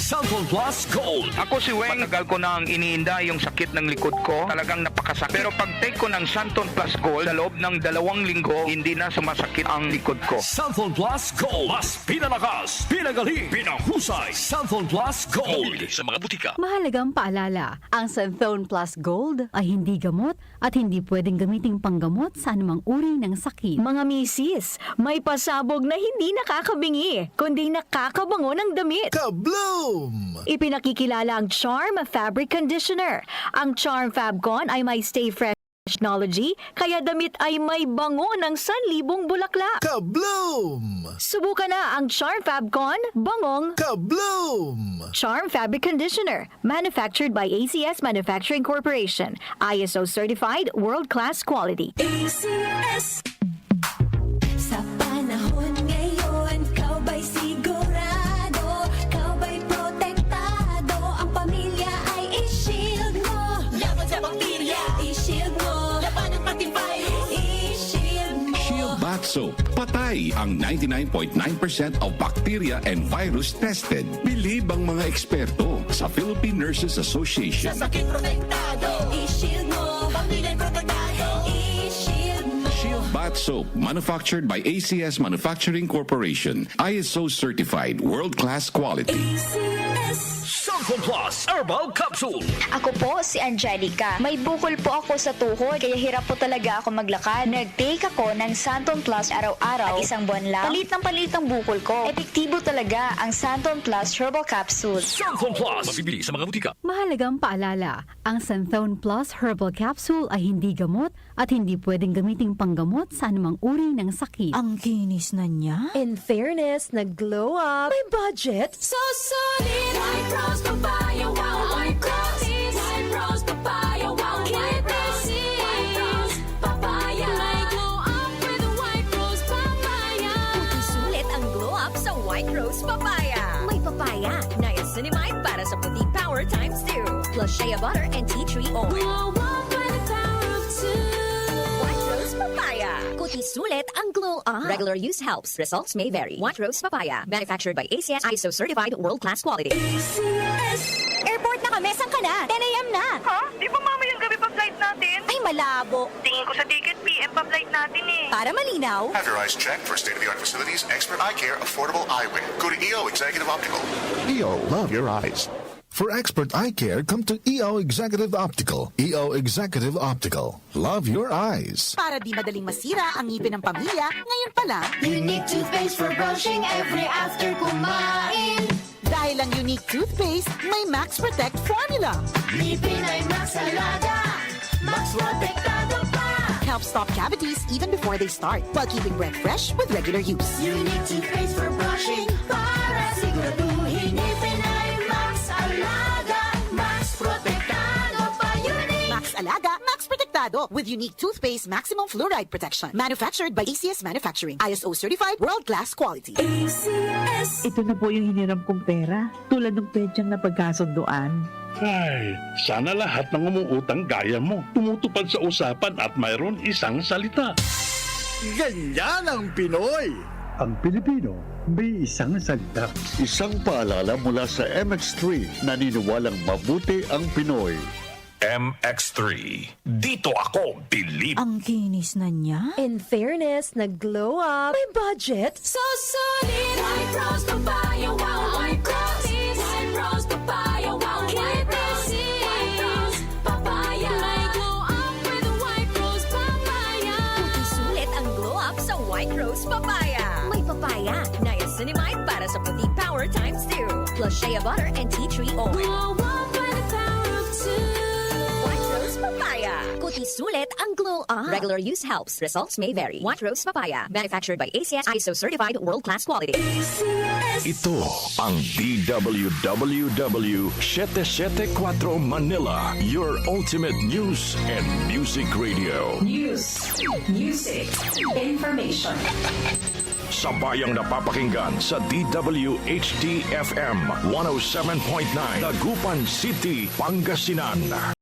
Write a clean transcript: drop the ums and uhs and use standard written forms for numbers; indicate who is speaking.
Speaker 1: Cellphone Plus Gold.
Speaker 2: Ako si Weng, matagal ko nang iniinda yung sakit ng likod ko. Talagang napakasakit. Pero pag take ko ng Santon Plus Gold, sa loob ng 2 linggo, hindi na sumasakit ang likod ko.
Speaker 1: Cellphone Plus Gold. Mas pinalakas, pinagaling, pinahusay. Cellphone Plus Gold. Mabili sa mga butika.
Speaker 3: Mahalagang paalala, ang Santhone Plus Gold ay hindi gamot at hindi pwedeng gamiting panggamot sa anumang uri ng sakit.
Speaker 4: Mga misis, may pasabog na hindi nakakabingi, kundi nakakabango ng damit.
Speaker 5: Kabloom!
Speaker 4: Ipinakikilala ang Charm Fabric Conditioner. Ang Charm Fabcon ay may stay fresh technology, kaya damit ay may bango ng 1,000 bulaklak.
Speaker 5: Kabloom!
Speaker 4: Subukan na ang Charm Fabcon, bangong
Speaker 5: Kabloom!
Speaker 4: Charm Fabric Conditioner, manufactured by ACS Manufacturing Corporation, ISO certified, world-class quality.
Speaker 6: ACS. Sa panahon ngayon, kau ba'y sigurado? Kau ba'y protektado? Ang pamilya ay i-shield mo. Laban sa bakterya, i-shield mo. Laban ng pati virus, i-shield mo.
Speaker 7: Shield Bath Soap. Patay ang 99.9% of bacteria and virus tested. Believe ang mga eksperto sa Philippine Nurses Association.
Speaker 6: Sa sakit protektado, i-shield mo. Pamilya protektado, i-shield mo.
Speaker 7: Shield Bath Soap, manufactured by ACS Manufacturing Corporation. ISO certified, world-class quality.
Speaker 6: ACS.
Speaker 1: Cellphone Plus Herbal Capsule.
Speaker 8: Ako po si Angelica. May bukol po ako sa tuhod, kaya hirap po talaga ako maglakad. Nag-take ako ng Santon Plus araw-araw at 1 buwan lang. Palit ang bukol ko. Epektibo talaga ang Santon Plus Herbal Capsule.
Speaker 1: Cellphone Plus. Mabibili sa mga butika.
Speaker 3: Mahalagang paalala, ang Santhone Plus Herbal Capsule ay hindi gamot at hindi pwedeng gamiting panggamot sa anumang uri ng sakit.
Speaker 4: Ang kinis na niya. In fairness, nag-glow up. May budget.
Speaker 6: So solid, White Rose Papaya, wow, White Rose. White Rose Papaya, wow, White Rose. White Rose Papaya. May glow up with White Rose Papaya.
Speaker 4: Puti sulit ang glow up sa White Rose Papaya. May papaya, niacinamide para sa puti power times 2. Plus shea butter and tea tree oil.
Speaker 6: Glow up by the power of 2.
Speaker 4: White Rose Papaya. Kuti sulit ang glow up. Regular use helps. Results may vary. White Rose Papaya. Manufactured by ACS ISO certified, world-class quality.
Speaker 8: Airport na kami. Saan ka na? 10 a.m. na.
Speaker 9: Ha? Di ba mamayang gabi pa flight natin?
Speaker 8: Ay, malabo.
Speaker 9: Tingin ko sa ticket, PM pa flight natin eh.
Speaker 8: Para malinaw.
Speaker 10: Have your eyes checked for state-of-the-art facilities, expert eye care, affordable eyewear. Go to EO Executive Optical.
Speaker 5: EO, love your eyes. For expert eye care, come to EO Executive Optical. EO Executive Optical. Love your eyes.
Speaker 11: Para di madaling masira ang ngipin ng pamilya, ngayon pa lang,
Speaker 6: Unique toothpaste for brushing every after kumain.
Speaker 11: dahil ang unique toothpaste, may Max Protect formula.
Speaker 6: Ngipin ay Max Alaga. Max Protektado pa.
Speaker 11: Helps stop cavities even before they start, while keeping breath fresh with regular use.
Speaker 6: Unique toothpaste for brushing para siguraduhin ngipin ay Max Alaga. Max Protektado pa. Unique.
Speaker 11: Max Alaga, Max Protectado with unique toothpaste maximum fluoride protection. Manufactured by ACS Manufacturing. ISO certified, world-class quality.
Speaker 6: ACS.
Speaker 12: Ito na po yung hiniram kong pera, tulad ng pedyang na pagkasunduan.
Speaker 13: Ay, sana lahat ng umuutang gaya mo. Tumutupad sa usapan at mayroon isang salita.
Speaker 5: Ganyan ang Pinoy!
Speaker 13: Ang Pilipino, may isang salita.
Speaker 14: Isang paalala mula sa MX3, naniniwalang mabuti ang Pinoy.
Speaker 1: MX3. Dito ako, believe.
Speaker 4: Ang kinis na niya. In fairness, nag-glow up. May budget.
Speaker 6: So solid. White Rose Papaya, wow, White Rose. White Rose Papaya, wow, White Rose. White Rose Papaya. May glow up with White Rose Papaya.
Speaker 4: Puti sulit ang glow up sa White Rose Papaya. May papaya, niacinamide para sa puti power times 2. Plus shea butter and tea tree oil.
Speaker 6: Glow up by the power of 2.
Speaker 4: White Rose Papaya. Kuti sulit ang glow up. Regular use helps. Results may vary. White Rose Papaya. Manufactured by ACS ISO certified, world-class quality.
Speaker 1: Ito ang DWWW 774 Manila, your ultimate news and music radio.
Speaker 6: News, music, information.
Speaker 1: Sabayang napapakinggan sa DWHD-FM 107.9 Dagupan City, Pangasinan.